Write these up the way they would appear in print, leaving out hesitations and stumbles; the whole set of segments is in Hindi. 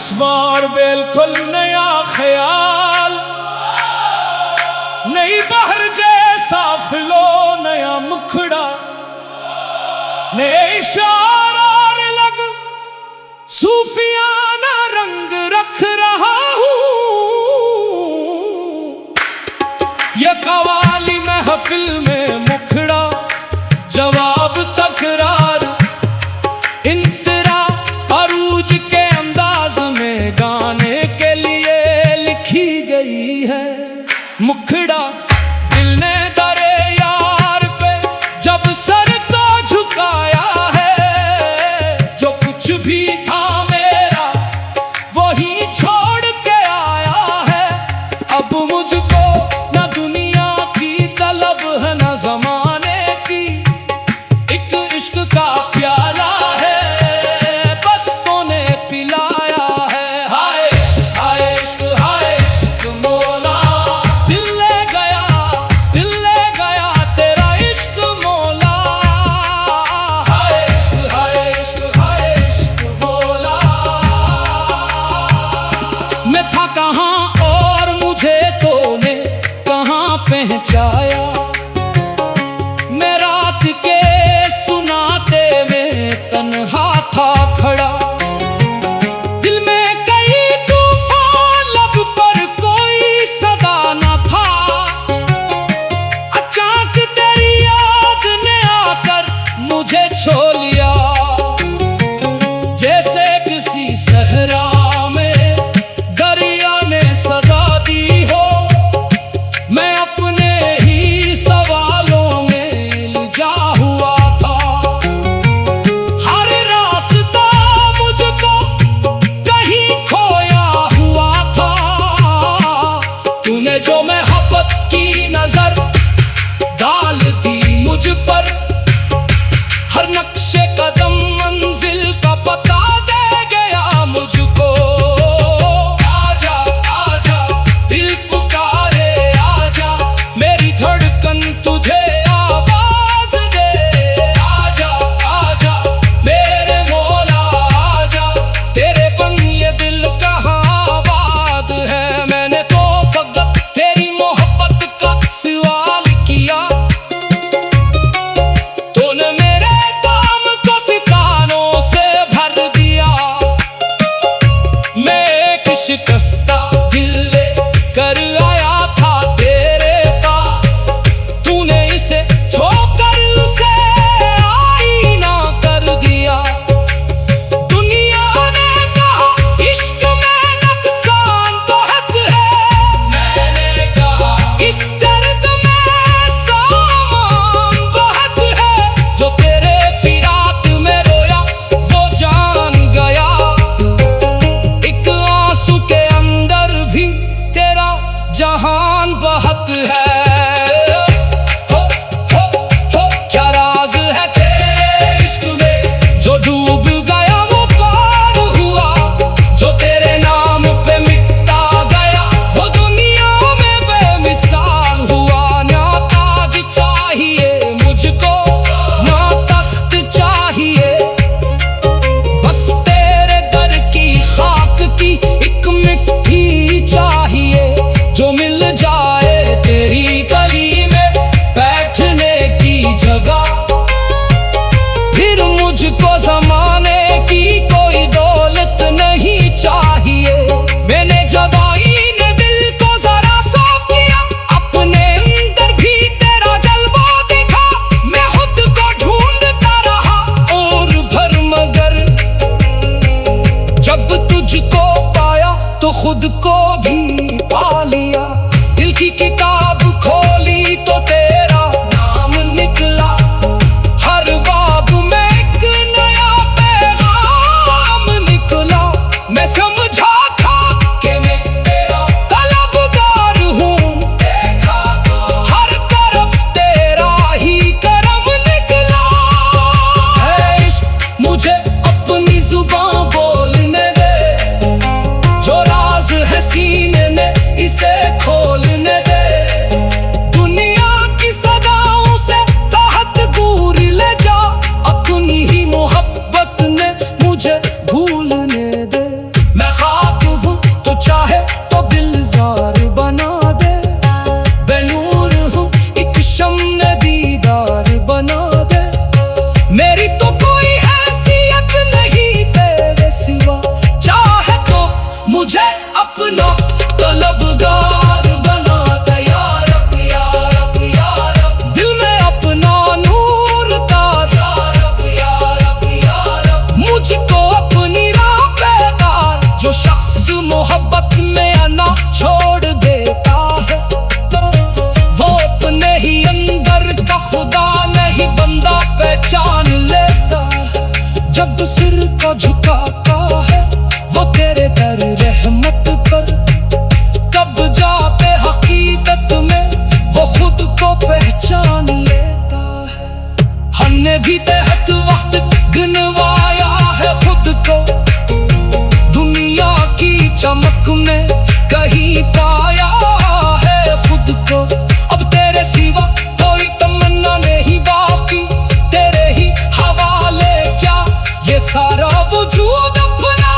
इस बार बिल्कुल नया ख्याल, नई बहर जैसा फ्लो, नया मुखड़ा, नए इशारा और लग सूफियाना रंग रख रहा हूँ। ये कवाली महफिल में मुखड़ा, जवाब तकरार, इंतरा अरूज के अंदाज में गाने के लिए लिखी गई है। मुखड़ा दिल ने दरे यार पे जब सर तो झुकाया है, जो कुछ भी था मेरा वही छोड़ के आया है। अब मुझको न दुनिया की तलब है न जमाने की, एक इश्क का प्याला है बस तूने पिलाया है। हाय इश्क हाय इश्क हाय इश्क मौला, दिल ले गया तेरा इश्क मौला। हाय इश्क मौला। मैं था कहाँ और मुझे तूने कहाँ पहुँचाया, मैं रात के सुनाते में तन्हा था खड़ा। दिल में कई तूफान, लब पर कोई सदा न था। अचानक तेरी याद ने आकर मुझे छो लिया, जैसे किसी सहरा में दरिया ने सदा दी हो। मैं अपने ही सवालों में इल्जा हुआ था। हर रास्ता मुझको कहीं खोया हुआ था। तूने जो मोहब्बत की नजर डाल दी मुझ पर, हर नक्शे कदम मंजिल का पता दे गया मुझको। आजा आजा दिल पुकारे आजा, मेरी धड़कन तुझे आवाज दे। आजा आजा मेरे मौला आजा, तेरे बन ये दिल कहाँ आबाद है। मैंने तो फकत तेरी मोहब्बत का सवाल किया, तूने मेरे काम को सितारों से भर दिया। मैं एक शिकस्ता दिल ले कर आया था तेरे पास, तूने इसे छोकर उसे आईना कर दिया। दुनिया ने कहा इश्क में नुकसान बहुत है, मैंने कहा इस दर्द में सामान बहुत है। जो तेरे फिराक में रोया वो जान गया, एक आंसू के अंदर भी तेरा जहान बहुत है। क्या राज है तेरे इश्क में, जो डूब गया वो पार हुआ, जो तेरे नाम पे मिटता गया वो दुनिया में बेमिसाल हुआ। ना ताज चाहिए मुझको ना तख्त चाहिए, बस तेरे दर की खाक की एक मिट्टी चाहिए, जो मिल जाए तेरी गली में बैठने की जगह। फिर मुझको जमाने की कोई दौलत नहीं चाहिए। मैंने जब आईने दिल को जरा साफ किया, अपने अंदर भी तेरा जलवा दिखा। मैं खुद को ढूंढता रहा और भर, मगर जब तुझको पाया तो खुद को भी पा लिया। दिल की किताब खोली तो तेरा नाम निकला, हर बाब में एक नया पैगाम निकला। मैं समझा था कि मैं तेरा तलबगार हूँ, देखा तो हर तरफ तेरा ही करम निकला। है इश्क मुझे अपनी जुबान बोलने दे, जो राज है सीने में इसे खोलने दे। दुनिया की सदाओं से कहत दूर ले जा, अपनी ही मोहब्बत ने मुझे भूलने दे। मैं अपना तलबगार बना यार अब यार अब यार अब। दिल में अपना नूर तार यार अब यार अब यार अब। मुझको अपनी राह पे डाल, जो शख्स मोहब्बत में आना छोड़ देता है वो अपने ही अंदर का खुदा नहीं बंदा पहचान लेता है। जब सिर को झुकाता है वो तेरे दर रहमत पर, कब जाते हकीकत में वो खुद को पहचान लेता है। हमने भी तहत वक्त गिनवाया है खुद को, दुनिया की चमक में कहीं पाया है खुद को। अब तेरे सिवा कोई तमन्ना नहीं बाकी, तेरे ही हवाले क्या ये सारा वजूद अपना।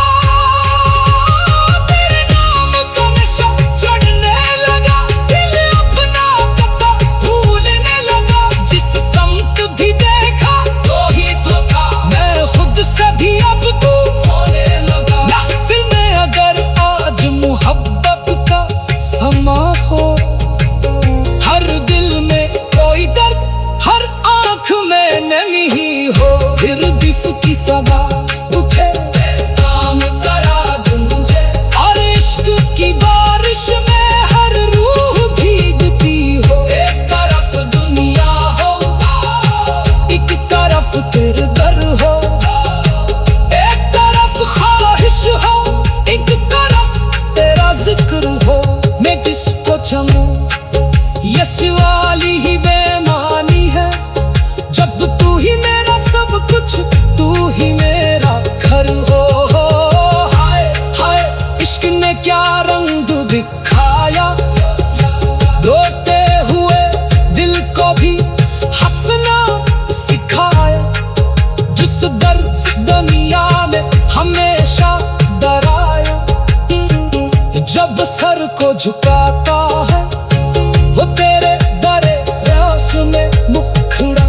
तेरे नाम का नशा चढ़ने लगा, दिल अपना पता भूलने लगा। जिस समत भी देखा तो ही तो था, मैं खुद से भी अब तू होने लगा। महफिल में अगर आज मोहब्बत का समा हो, हर दिल में कोई दर्द, हर आंख में नमी ही हो, फिर दिफ की सदा उठे काम करा गूंजे, और इश्क की बारिश में हर रूह भीगती हो। एक तरफ दुनिया हो, एक तरफ तेरे दर हो, एक तरफ ख्वाहिश हो, एक तरफ तेरा जिक्र हो। मैं किसको चलूं ये सवाली ही बेमानी है, जब तू ही मेरा सब कुछ, तू ही मेरा घर हो। हाय हाय इश्क ने क्या रंग दिखाया, रोते हुए दिल को भी हंसना सिखाया। जिस दर्द से दुनिया में हमेशा डराया, जब सर को झुकाता है वो तेरे दरे रास में मुखड़ा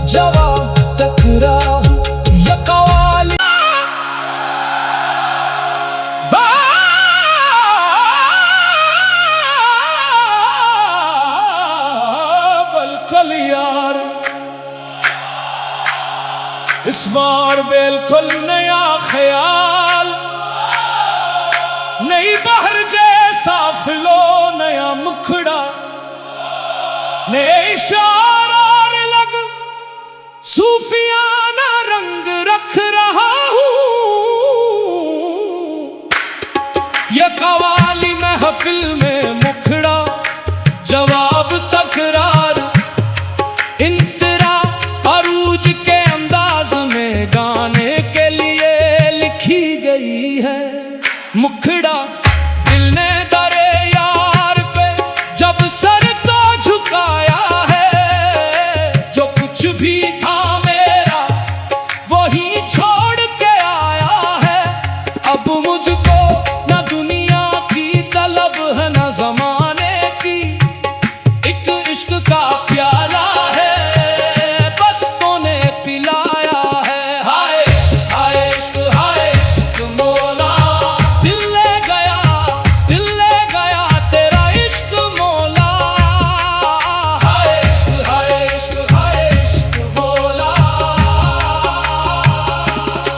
जवाब टकराऊं। ये कवाली बिल्कुल यार, इस बार बिल्कुल नया ख्याल, नई बहर जैसा फिलो नया मुखड़ा, नए इशारा लग सूफियाना रंग रख रहा हूँ। ये कवाली महफिल में मुखड़ा जवाब तकरार, इंतरा अरूज के अंदाज में गाने के लिए लिखी गई है। मुखड़ा दिल ने दरे यार पे जब सर तो झुकाया है, जो कुछ भी था मेरा वही छोड़ के आया है। अब मुझको न दुनिया की तलब है न जमाने की, एक इश्क का प्याला है बस तूने पिलाया है। हाय इश्क हाय इश्क हाय इश्क मौला, दिल ले गया तेरा इश्क मौला। हाय इश्क मौला।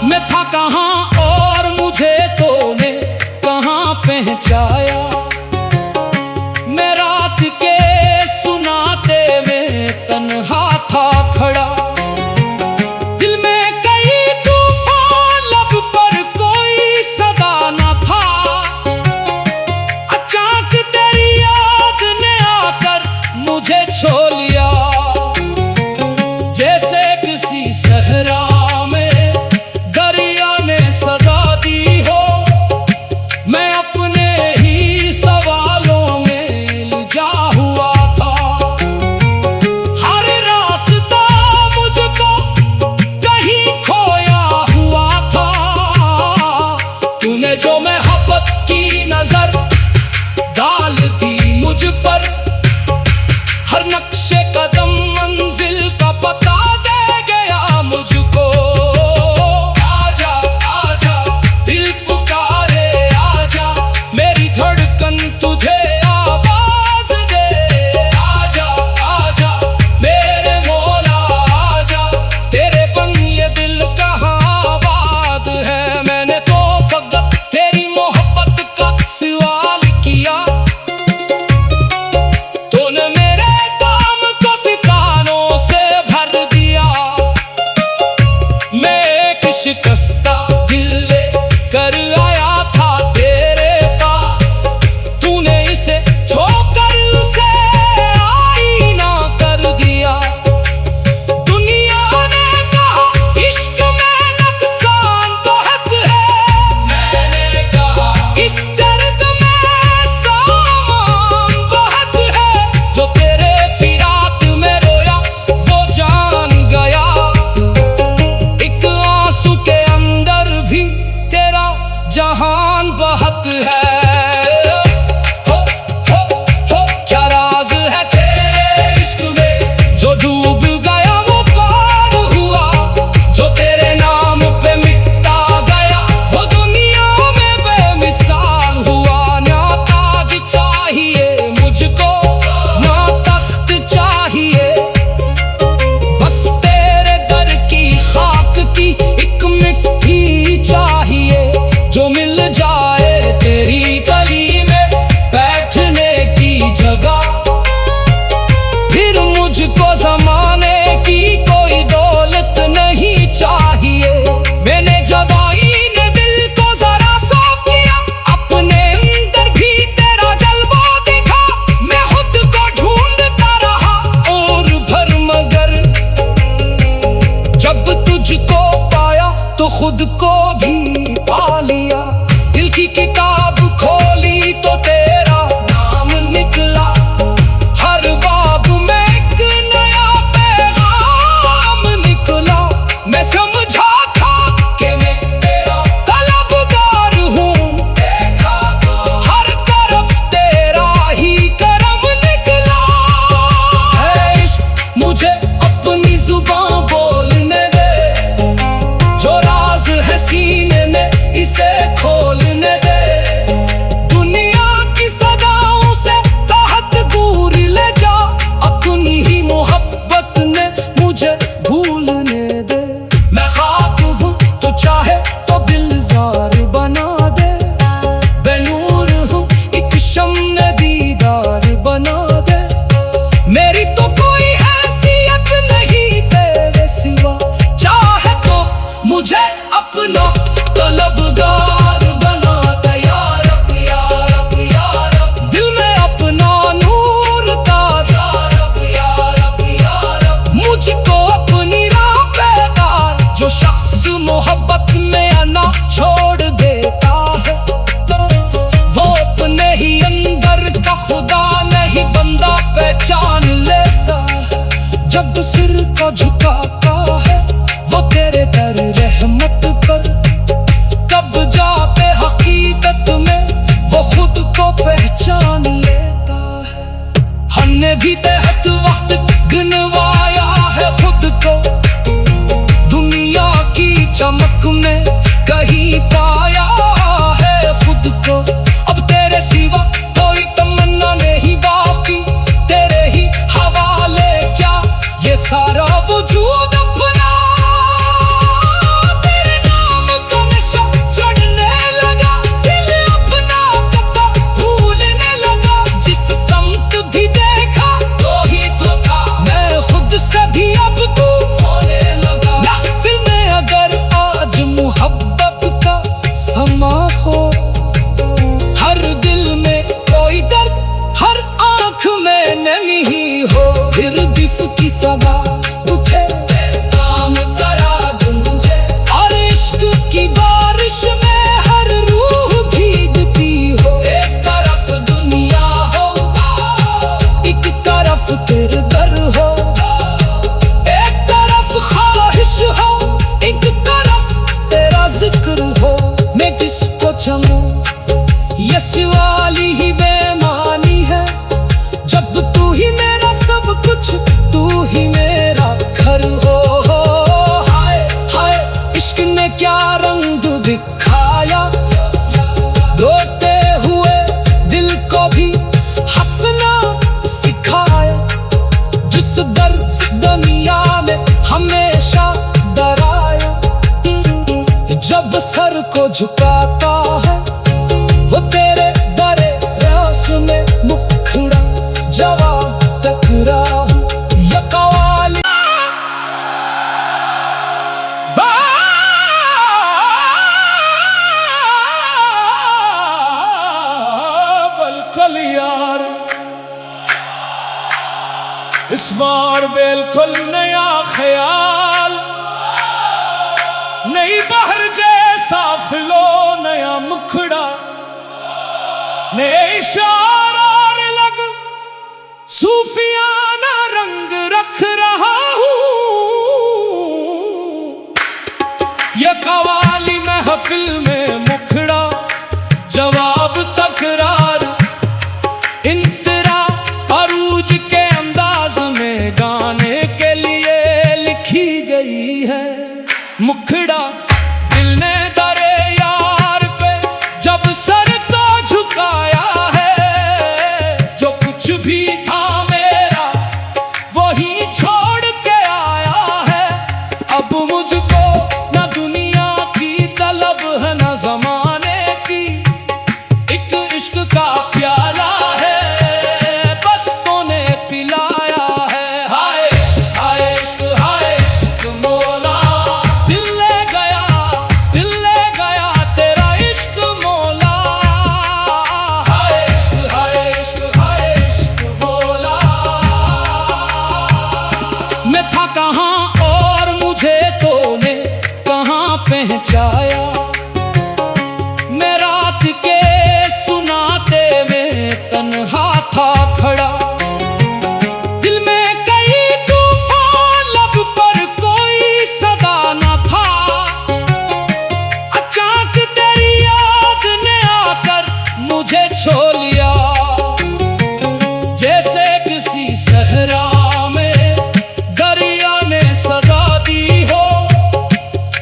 मैं था कहाँ और मुझे तूने कहाँ पहुँचाया, मैं रात के सुनाते में तन्हा था खड़ा। दिल में कई तूफान, लब पर कोई सदा न था। अचानक तेरी याद ने आकर मुझे छो लिया, जैसे किसी सहरा में दरिया ने सदा दी हो। मैं अपने ही तुझे आवाज दे। आजा आजा मेरे मौला आजा, तेरे बन ये दिल कहाँ आबाद है। मैंने तो फकत तेरी मोहब्बत का सवाल किया, तूने मेरे काम को सितारों से भर दिया। मैं एक शिकस्ता दिल ले कर आया था तेरे पास, तूने इसे छोकर उसे आईना कर दिया। दुनिया ने कहा इश्क में नुकसान बहुत है, मैंने कहा इस दर्द में सामान बहुत है। जो तेरे फिराक में रोया वो जान गया, एक आंसू के अंदर भी तेरा जहान बहुत है। हो क्या राज है तेरे इश्क में, जो डूब गया वो पार हुआ। जो तेरे नाम पे मिटता गया वो दुनिया में बेमिसाल हुआ। ना ताज चाहिए मुझको ना तख्त चाहिए, बस तेरे दर की खाक की एक मिट्टी चाहिए। जो मिल जाए तेरी गली में बैठने की जगह, फिर मुझको जमाने की कोई दौलत नहीं चाहिए। मैंने जब आईने दिल को जरा साफ किया, अपने अंदर भी तेरा जलवा देखा। मैं खुद को ढूंढता रहा और भर, मगर जब तुझको पाया तो खुद को भी पा लिया। दिल की किताब खोली तो तेरा नाम निकला, हर बाब में एक नया पैगाम निकला। मैं समझा था कि मैं तेरा तलबगार हूँ, देखा तो हर तरफ तेरा ही करम निकला। है इश्क मुझे अपनी जुबान बोलने दे, जो राज है सीने में इसे खोलने दे। दुनिया की सदाओं से तहत दूर ले जा, अपनी ही मोहब्बत ने मुझे भूलने दे। मैं खाक हूँ तो चाहे तो दिलजार बना दे, बेनूर हूँ एक शम्न दीदार बना दे। मेरी तो कोई हैसियत नहीं तेरे सिवा, चाहे तो मुझे अपना तलबगार बना दे। या रब या रब या रब, दिल में अपना नूर तार। या रब या रब या रब, मुझको अपनी राह पे डाल। जो शख्स मोहब्बत में आना छोड़ देता है, वो अपने ही अंदर का खुदा नहीं बंदा पहचान लेता है। जब सिर को झुकाता है वो तेरे दर रहमत पर, तब जाते हकीकत में वो खुद को पहचान लेता है। हमने भी तहत वक्त गिनवाया है खुद को, दुनिया की चमक में कहीं पाया है खुद को। अब तेरे सिवा कोई तमन्ना नहीं बाकी, तेरे ही हवाले क्या ये सारा वजूद अपना। तेरे नाम का नशा चढ़ने लगा, दिल अपना पता भूलने लगा। जिस समत भी देखा तो ही तो था, मैं खुद से भी अब तू होने लगा। महफिल में अगर आज मोहब्बत का समा हो, हर दिल में कोई दर्द हर आंख में नमी ही हो, फिर दिफ की सदा उठे नाम करा गूंजे। और इश्क की बारिश में हर रूह भीगती हो। एक तरफ दुनिया हो, एक तरफ तेरे दर हो, एक तरफ ख्वाहिश हो, एक तरफ तेरा जिक्र हो। मैं किसको चलूं ये सवाली ही बेमानी है, जब तू ही मेरा सब कुछ, तू ही मेरा घर हो। हाय हाय इश्क ने क्या रंग दिखाया, रोते हुए दिल को को झुकाता है वो तेरे डरे रास में मुखड़ा जवाब टकराहू ये कवाली बिल्कुल यार, इस बार बिल्कुल नया ख्याल, नई बहर जैसा फिलो, नया मुखड़ा, नए इशारा और लग सूफियाना रंग रख रहा हूँ। ये कवाली महफिल में मुखड़ा जवाब तकरार इंतरा अरूज के अंदाज में गाने के लिए लिखी गई है। मुखड़ा दिल ने दरे यार पे जब सर तो झुकाया है, जो कुछ भी था मेरा वही छोड़ के आया है। अब मुझको न दुनिया की तलब है न जमाने की, एक इश्क का प्याला है बस तूने पिलाया है। हाय इश्क हाय इश्क हाय इश्क मौला, दिल ले गया तेरा इश्क मौला। हाय इश्क हाय इश्क मौला। मैं था कहाँ और मुझे तूने कहाँ पहुँचाया, मैं रात के सुनाते में तन्हा था खड़ा। दिल में कई तूफान, लब पर कोई सदा न था। अचानक तेरी याद ने आकर मुझे छो लिया, जैसे किसी सहरा में दरिया ने सदा दी हो।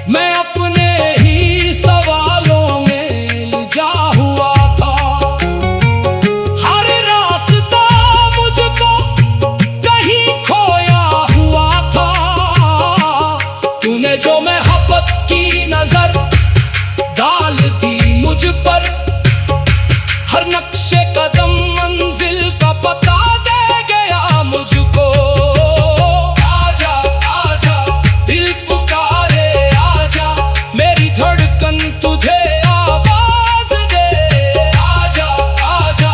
मैं अपने ही सवालों में इल्जा हुआ था, हर रास्ता मुझको कहीं खोया हुआ था। तूने जो मोहब्बत की नजर डाल दी मुझ पर, हर नक्शे कदम मंजिल का पता दे गया मुझको। आजा आजा दिल पुकारे आजा, मेरी धड़कन तुझे आवाज दे। आजा आजा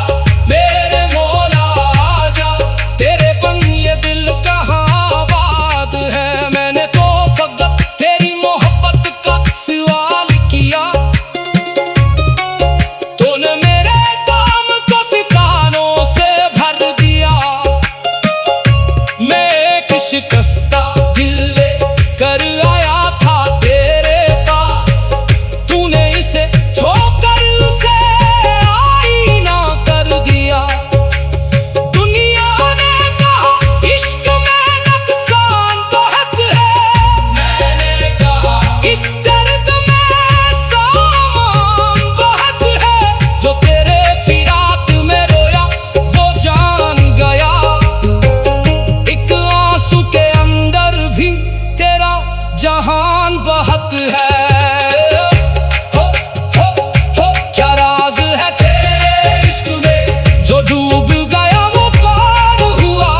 मेरे मौला आजा, तेरे बन ये दिल कहाँ आबाद है। मैंने तो फकत तेरी मोहब्बत का सवाल किया, तूने मेरे काम को सितारों से भर दिया। मैं एक शिकस्ता दिल ले कर आया था तेरे पास, तूने इसे छोकर उसे आईना कर दिया। दुनिया ने कहा इश्क में नुकसान बहुत है, मैंने कहा इस दर्द में सामान बहुत है। जो तेरे फिराक में रोया वो जान गया, एक आंसू के अंदर भी तेरा जहान बहुत है। हो क्या राज है तेरे इश्क में, जो डूब गया वो पार हुआ,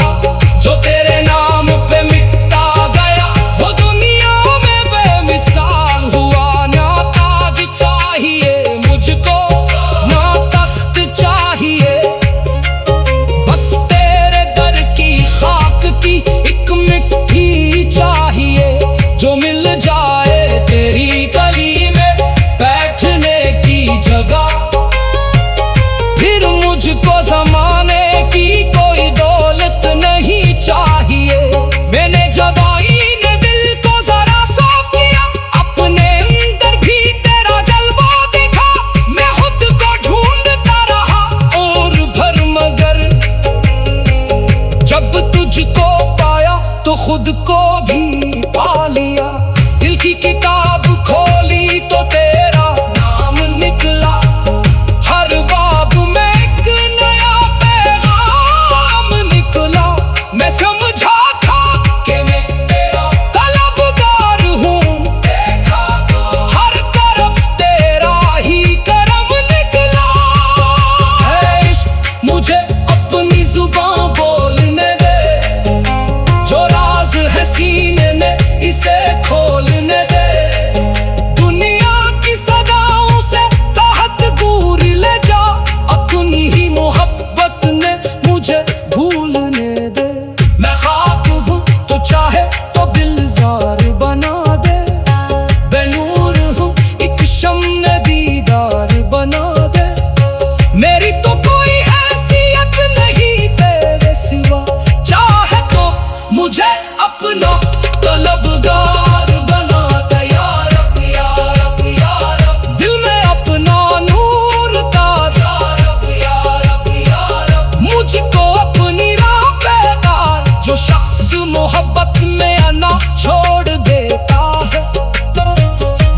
जो तेरे नाम पे मिटता गया वो दुनिया में बेमिसाल हुआ। ना ताज चाहिए मुझको ना तख्त चाहिए, बस तेरे दर की खाक की एक मिट्टी चाहिए। जो मिल जाए तेरी गली में बैठने की जगह, फिर मुझको जमाने की कोई दौलत नहीं चाहिए। मैंने जब आईने दिल को जरा साफ किया, अपने अंदर भी तेरा जलवा देखा। मैं खुद को ढूंढता रहा और भर, मगर जब तुझको पाया तो खुद को भी पा लिया। दिल की किताब खोली तो तेरा नाम निकला, हर बाब में एक नया पैगाम निकला। मैं समझा था कि मैं तेरा तलबगार हूँ, देखा तो हर तरफ तेरे अपना तलबगार बनाता या रब या रब या रब। दिल में अपना नूर तार या रब या रब या रब। मुझको अपनी राह पे डाल, जो शख्स मोहब्बत में आना छोड़ देता है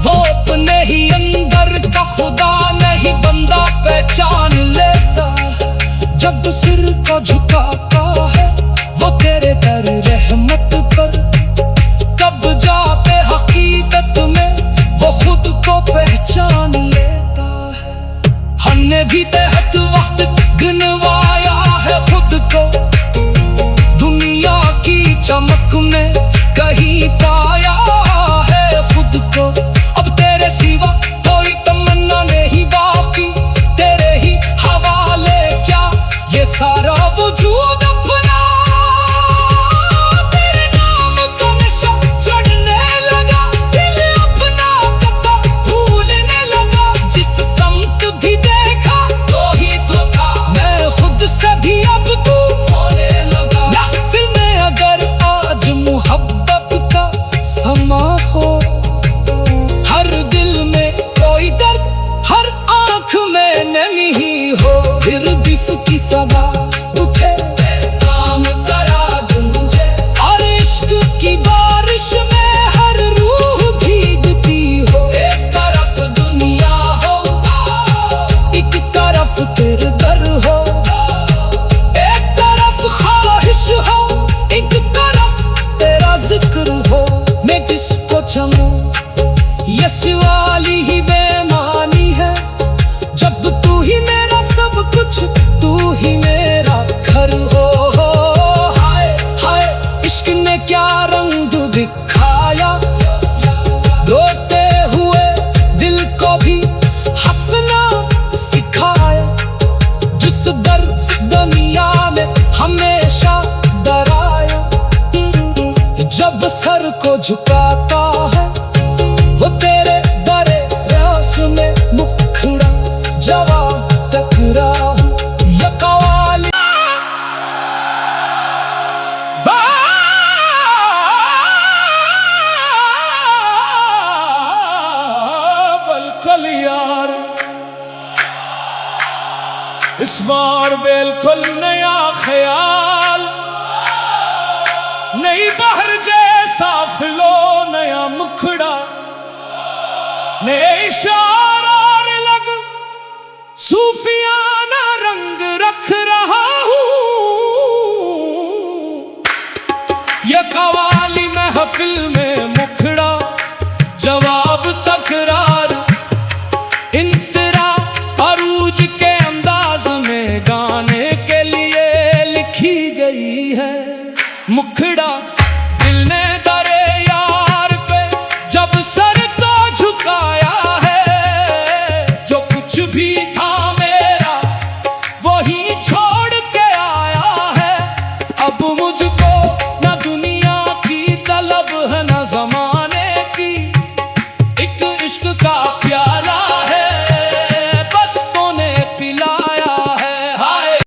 वो अपने ही अंदर का खुदा नहीं बंदा पहचान लेता है। जब सिर को झुकाता है वो तेरे दर रहमत पर, तब जाते हकीकत में वो खुद को पहचान लेता है। हमने भी तहत वक्त गिनवाया है खुद को, दुनिया की चमक में कहीं पाया है खुद को। अब तेरे सिवा कोई तमन्ना नहीं बाकी, तेरे ही हवाले क्या ये सारा वजूद अपना। तेरे नाम का नशा चढ़ने लगा, दिल अपना पता भूलने लगा। जिस समत भी देखा तो ही तो था, मैं खुद से भी अब तू होने लगा। महफिल में अगर आज मोहब्बत का समा हो, हर दिल में कोई दर्द, हर आंख में नमी ही हो, फिर दिफ की सदा उठे नाम करा गूंजे, और इश्क की बारिश में हर रूह भीगती हो। एक तरफ दुनिया हो, एक तरफ तेरे दर हो, एक तरफ ख्वाहिश हो, एक तरफ तेरा जिक्र हो। मैं किसको चलूं ये सवाली ही बेमानी है, जब तू ही मेरा सब कुछ, तू ही मेरा घर हो। हाय हाय इश्क ने क्या रंग दिखाया, रोते हुए दिल को भी हंसना सिखाया। जिस दर्द से दुनिया में हमेशा डराया, जब सर को झुकाता है वो तेरे दरे रास में मुखड़ा जवाब टकराऊं। ये कवाली बिल्कुल यार, इस बार बिल्कुल नया ख्याल, नई बहर जैसा फिलो नया मुखड़ा, नए इशारा और लग सूफिया